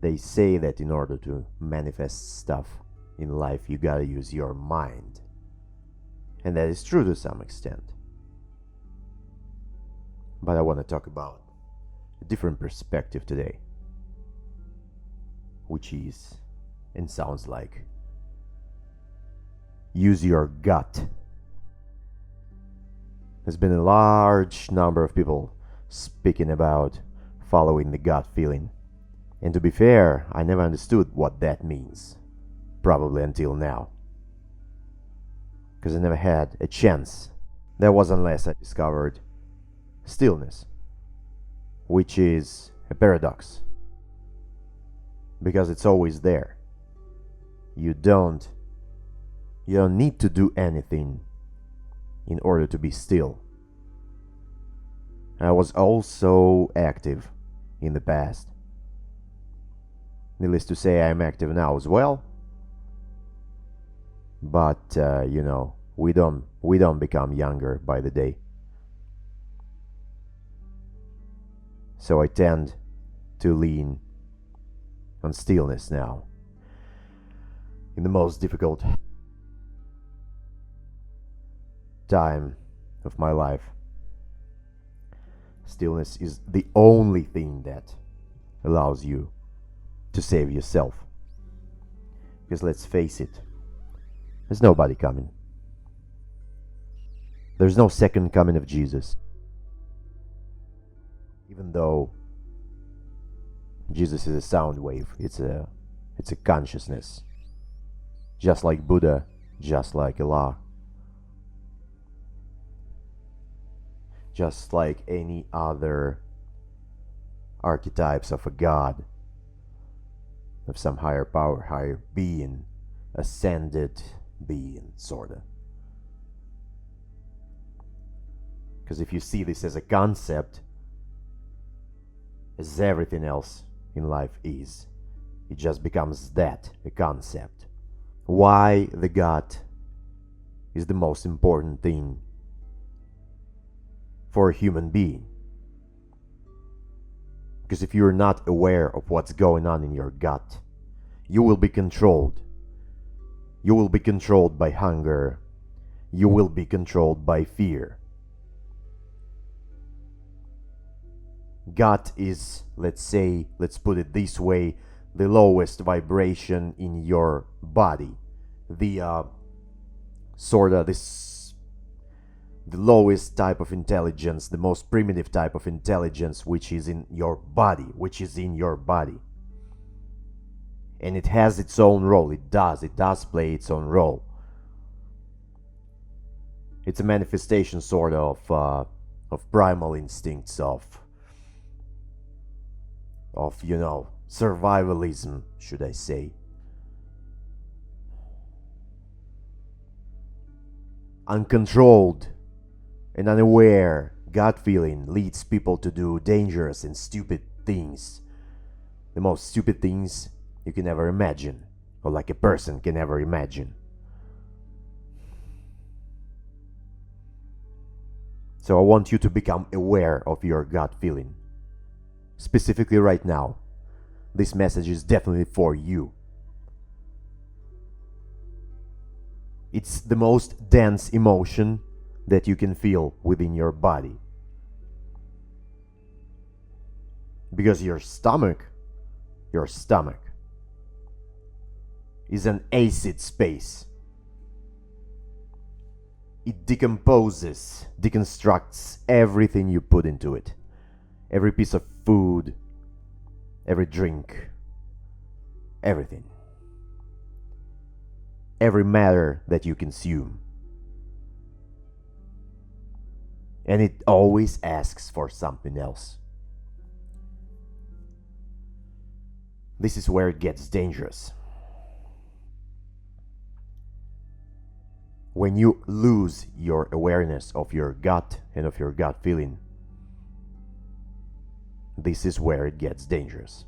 They say that in order to manifest stuff in life, you gotta use your mind. And that is true to some extent. But I want to talk about a different perspective today, which is and sounds like use your gut. There's been a large number of people speaking about following the gut feeling. And to be fair, I never understood what that means. Probably until now. Because I never had a chance. That was unless I discovered stillness, which is a paradox. Because it's always there. You don't need to do anything in order to be still. I was also active in the past. Needless to say, I'm active now as well. But we don't become younger by the day. So I tend to lean on stillness now. In the most difficult time of my life, stillness is the only thing that allows you to save yourself. Because let's face it, there's nobody coming. There's no second coming of Jesus. Even though Jesus is a sound wave, it's a consciousness. Just like Buddha, just like Allah. Just like any other archetypes of a god, of some higher power, higher being, ascended being, sorta. Because if you see this as a concept, as everything else in life is, it just becomes that, a concept. Why the gut is the most important thing for a human being. Because if you're not aware of what's going on in your gut, you will be controlled. You will be controlled by hunger. You will be controlled by fear. Gut is, let's put it this way, the lowest vibration in your body. The lowest type of intelligence, the most primitive type of intelligence, which is in your body. And it has its own role. It does play its own role. It's a manifestation sort of primal instincts of survivalism, should I say. Uncontrolled and unaware gut feeling leads people to do dangerous and stupid things. The most stupid things you can ever imagine, or like a person can ever imagine. So I want you to become aware of your gut feeling. Specifically right now, this message is definitely for you. It's the most dense emotion that you can feel within your body. Because your stomach is an acid space. It decomposes, deconstructs everything you put into it. Every piece of food, every drink, everything. Every matter that you consume. And it always asks for something else. This is where it gets dangerous. When you lose your awareness of your gut and of your gut feeling, this is where it gets dangerous.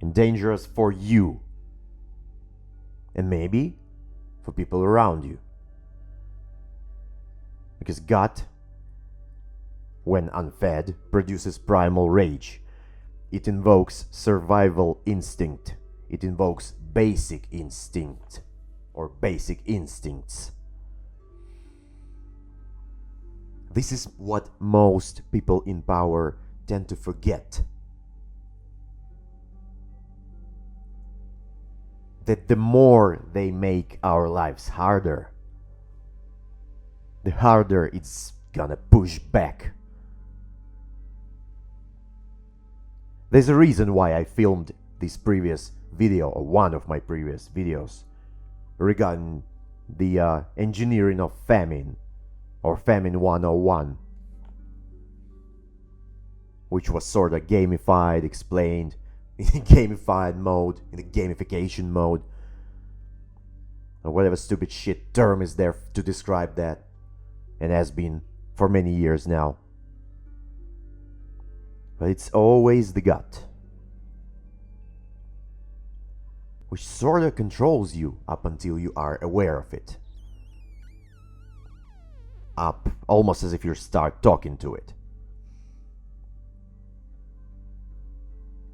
And dangerous for you. And maybe for people around you. Because gut, when unfed, produces primal rage. It invokes survival instinct. It invokes basic instinct or basic instincts. This is what most people in power tend to forget. That the more they make our lives harder, the harder it's gonna push back. There's a reason why I filmed this previous video, or one of my previous videos, regarding the engineering of famine, or Famine 101, which was sort of gamified, explained in a gamified mode, in a gamification mode, or whatever stupid shit term is there to describe that, and has been for many years now. But it's always the gut, which sort of controls you up until you are aware of it. Up, almost as if you start talking to it.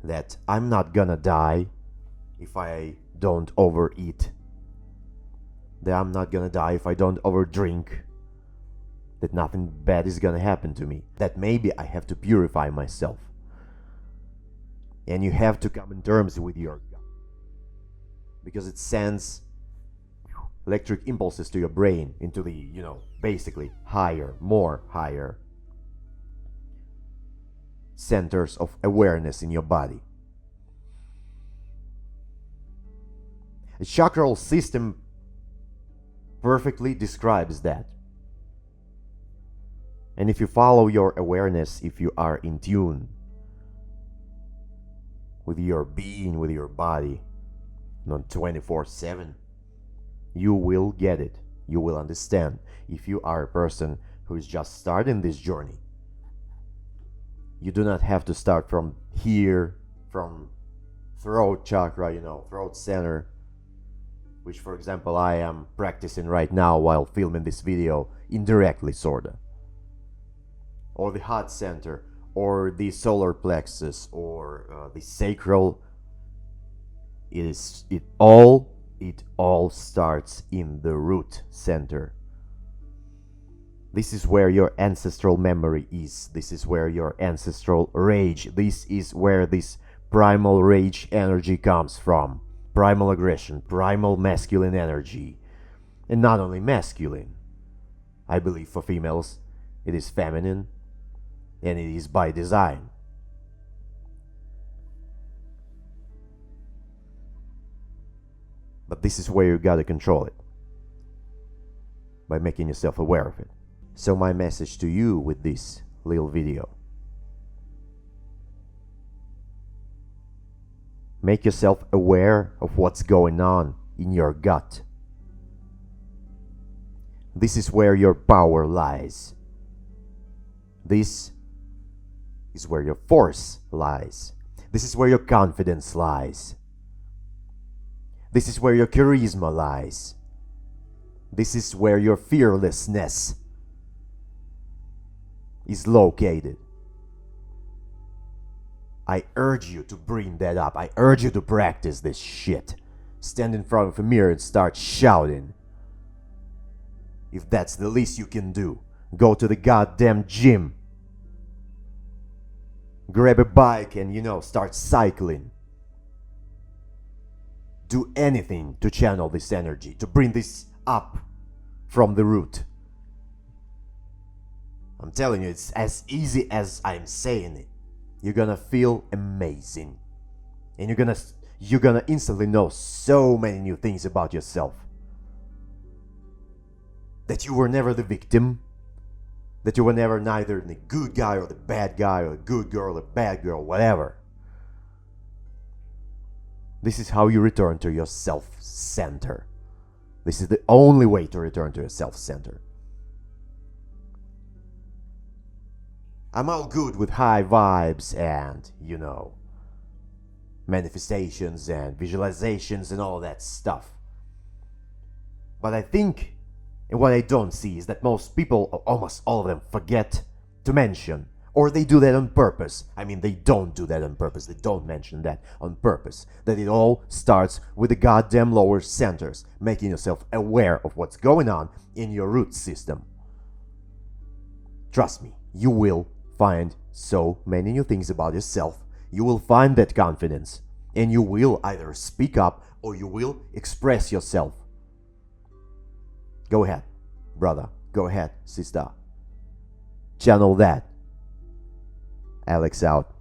That I'm not gonna die if I don't overeat. That I'm not gonna die if I don't overdrink. That nothing bad is gonna happen to me. That maybe I have to purify myself. And you have to come in terms with your gut. Because it sends electric impulses to your brain into the, basically higher centers of awareness in your body. The chakral system perfectly describes that. And if you follow your awareness, if you are in tune with your being, with your body, not 24/7, you will get it. You will understand. If you are a person who is just starting this journey, you do not have to start from here, from throat chakra, throat center, which, for example, I am practicing right now while filming this video, indirectly, sorta. Or the heart center, or the solar plexus, or the sacral. It all starts in the root center. This is where your ancestral memory is. This is where your ancestral rage. This is where this primal rage energy comes from. Primal aggression, primal masculine energy. And not only masculine. I believe for females, it is feminine, and it is by design. But this is where you gotta control it, by making yourself aware of it. So my message to you with this little video: make yourself aware of what's going on in your gut. This is where your power lies. This is where your force lies. This is where your confidence lies. This is where your charisma lies. This is where your fearlessness is located. I urge you to bring that up. I urge you to practice this shit. Stand in front of a mirror and start shouting. If that's the least you can do, go to the goddamn gym. Grab a bike and, start cycling. Do anything to channel this energy, to bring this up from the root. I'm telling you, it's as easy as I'm saying it. You're gonna feel amazing. And you're gonna instantly know so many new things about yourself. That you were never the victim. That you were never neither the good guy or the bad guy, or the good girl or bad girl, whatever. This is how you return to your self-center. This is the only way to return to your self-center. I'm all good with high vibes and, manifestations and visualizations and all that stuff. But I think, and what I don't see, is that most people, or almost all of them, forget to mention Or they do that on purpose. I mean, they don't do that on purpose. They don't mention that on purpose. That it all starts with the goddamn lower centers, making yourself aware of what's going on in your root system. Trust me, you will find so many new things about yourself. You will find that confidence, and you will either speak up or you will express yourself. Go ahead, brother. Go ahead, sister. Channel that. Alex out.